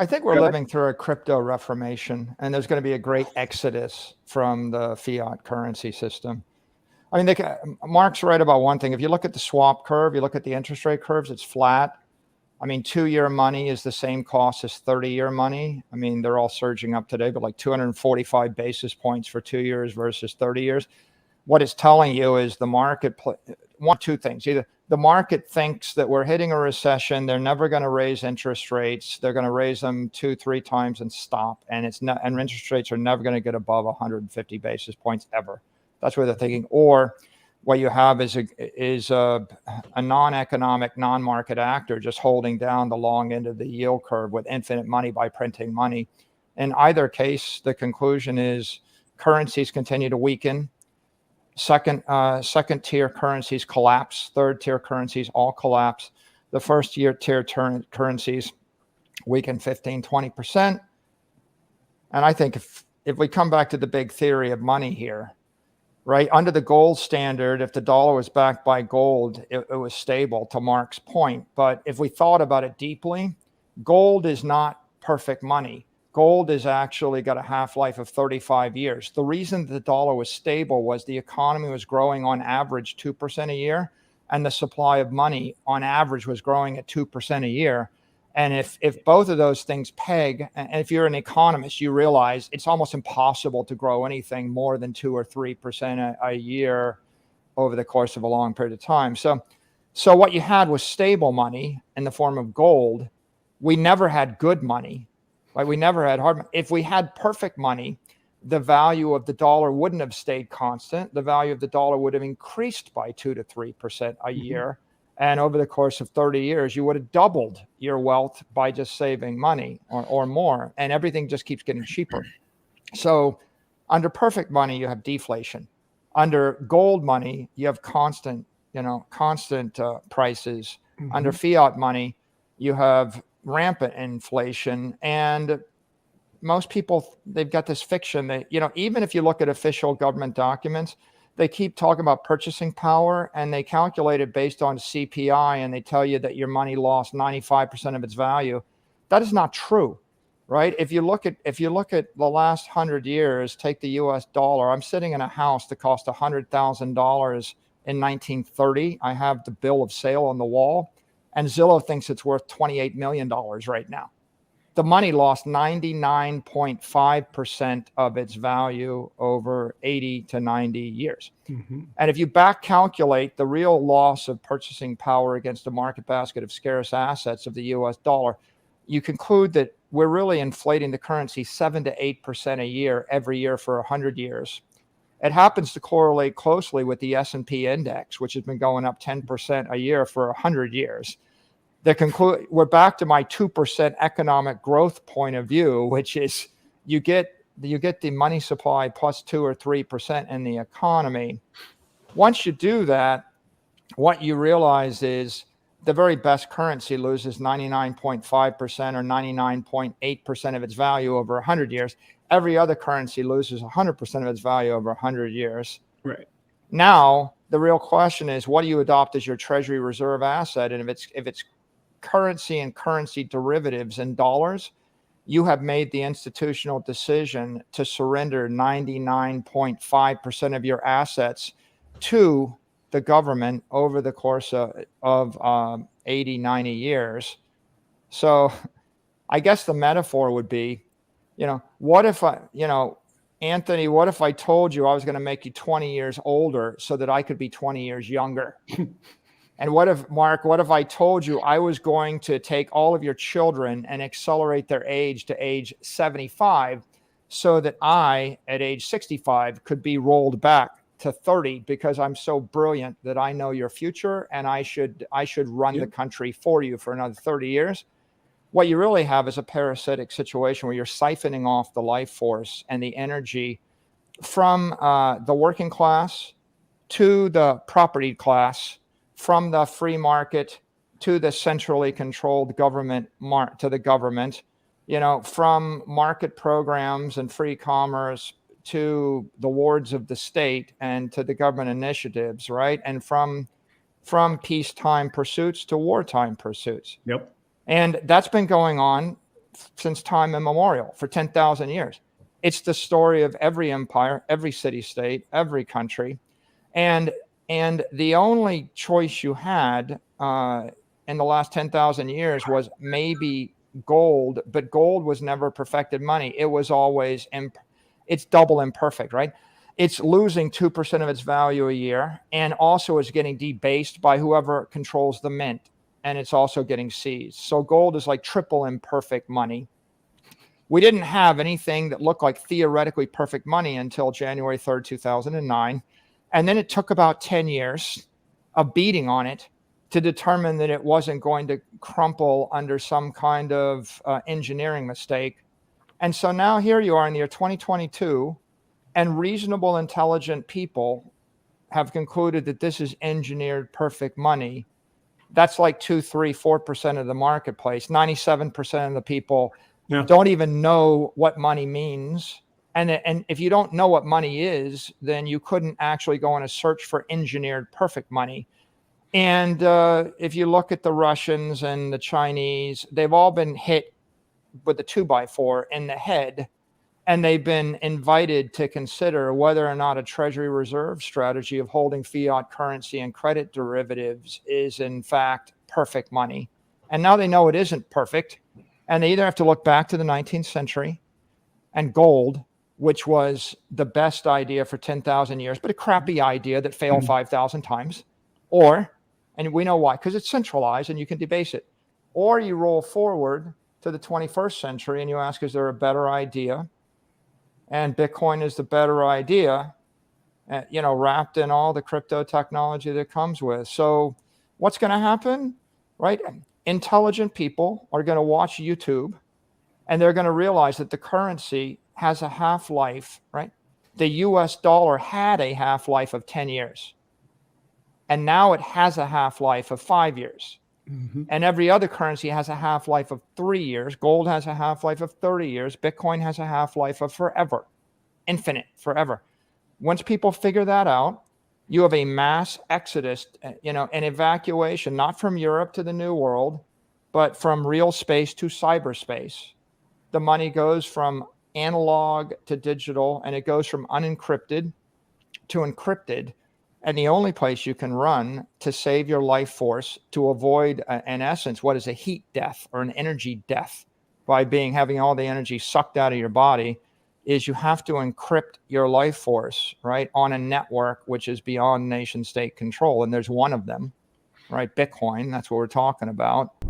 I think we're living through a crypto reformation, and there's going to be a great exodus from the fiat currency system. I mean, Mark's right about one thing. If you look at the swap curve, you look at the interest rate curves, it's flat. I mean, 2-year money is the same cost as 30-year money. I mean, they're all surging up today, but like 245 basis points for 2 years versus 30 years. What it's telling you is the market, two things. Either the market thinks that we're hitting a recession, they're never going to raise interest rates, they're going to raise them 2-3 times and stop, and and interest rates are never going to get above 150 basis points ever. That's what they're thinking. Or what you have is a non-economic, non-market actor just holding down the long end of the yield curve with infinite money by printing money. In either case, the conclusion is currencies continue to weaken. Second tier currencies collapse. Third tier currencies all collapse. The first tier currencies weaken 15-20%. And I think if we come back to the big theory of money here, right, under the gold standard, if the dollar was backed by gold, it was stable, to Mark's point. But if we thought about it deeply, gold is not perfect money. Gold has actually got a half-life of 35 years. The reason the dollar was stable was the economy was growing on average 2% a year, and the supply of money on average was growing at 2% a year. And if both of those things peg, and if you're an economist, you realize it's almost impossible to grow anything more than 2 or 3% a year over the course of a long period of time. So what you had was stable money in the form of gold. We never had good money, right? We never had hard money. If we had perfect money, the value of the dollar wouldn't have stayed constant. The value of the dollar would have increased by 2 to 3% a year. And over the course of 30 years, you would have doubled your wealth by just saving money or more. And everything just keeps getting cheaper. So under perfect money, you have deflation. Under gold money, you have constant prices. Under fiat money, you have rampant inflation. And most people, they've got this fiction that, even if you look at official government documents, they keep talking about purchasing power, and they calculate it based on CPI, and they tell you that your money lost 95% of its value. That is not true, right? If you look at the last 100 years, take the US dollar. I'm sitting in a house that cost $100,000 in 1930. I have the bill of sale on the wall, and Zillow thinks it's worth $28 million right now. The money lost 99.5% of its value over 80 to 90 years. And if you back calculate the real loss of purchasing power against a market basket of scarce assets of the US dollar, you conclude that we're really inflating the currency 7 to 8% a year every year for 100 years. It happens to correlate closely with the S&P index, which has been going up 10% a year for 100 years. We're back to my 2% economic growth point of view, which is you get the money supply plus 2 or 3% in the economy. Once you do that, what you realize is the very best currency loses 99.5% or 99.8% of its value over 100 years. Every other currency loses 100% of its value over 100 years. Right. Now, the real question is, what do you adopt as your treasury reserve asset? And if it's currency and currency derivatives in dollars, you have made the institutional decision to surrender 99.5% of your assets to the government over the course of 80, 90 years. So I guess the metaphor would be, what if Anthony, what if I told you I was going to make you 20 years older so that I could be 20 years younger? And what if I told you I was going to take all of your children and accelerate their age to age 75 so that I, at age 65, could be rolled back to 30 because I'm so brilliant that I know your future and I should run the country for you for another 30 years? What you really have is a parasitic situation where you're siphoning off the life force and the energy from the working class to the property class, from the free market to the centrally controlled government, to the government, from market programs and free commerce to the wards of the state and to the government initiatives, right? And from peacetime pursuits to wartime pursuits. Yep. And that's been going on since time immemorial, for 10,000 years. It's the story of every empire, every city-state, every country. And the only choice you had in the last 10,000 years was maybe gold, but gold was never perfected money. It was always, it's double imperfect, right? It's losing 2% of its value a year, and also is getting debased by whoever controls the mint, and it's also getting seized. So gold is like triple imperfect money. We didn't have anything that looked like theoretically perfect money until January 3rd, 2009. And then it took about 10 years of beating on it to determine that it wasn't going to crumple under some kind of engineering mistake. And so now here you are in the year 2022, and reasonable, intelligent people have concluded that this is engineered perfect money. That's like 2, 3, 4% of the marketplace. 97% of the people don't even know what money means. And if you don't know what money is, then you couldn't actually go on a search for engineered perfect money. And if you look at the Russians and the Chinese, they've all been hit with a 2x4 in the head, and they've been invited to consider whether or not a Treasury Reserve strategy of holding fiat currency and credit derivatives is in fact perfect money. And now they know it isn't perfect. And they either have to look back to the 19th century and gold, which was the best idea for 10,000 years, but a crappy idea that failed 5,000 times. Or, and we know why, because it's centralized and you can debase it. Or you roll forward to the 21st century and you ask, is there a better idea? And Bitcoin is the better idea, wrapped in all the crypto technology that comes with. So what's going to happen, right? Intelligent people are going to watch YouTube, and they're going to realize that the currency has a half-life, right? The US dollar had a half-life of 10 years, and now it has a half-life of 5 years. Mm-hmm. And every other currency has a half-life of 3 years. Gold has a half-life of 30 years. Bitcoin has a half-life of forever, infinite, forever. Once people figure that out, you have a mass exodus, an evacuation, not from Europe to the New World, but from real space to cyberspace. The money goes from analog to digital, and it goes from unencrypted to encrypted. And the only place you can run to save your life force, to avoid, in essence, what is a heat death or an energy death by having all the energy sucked out of your body, is you have to encrypt your life force, right, on a network which is beyond nation state control. And there's one of them, right? Bitcoin, that's what we're talking about.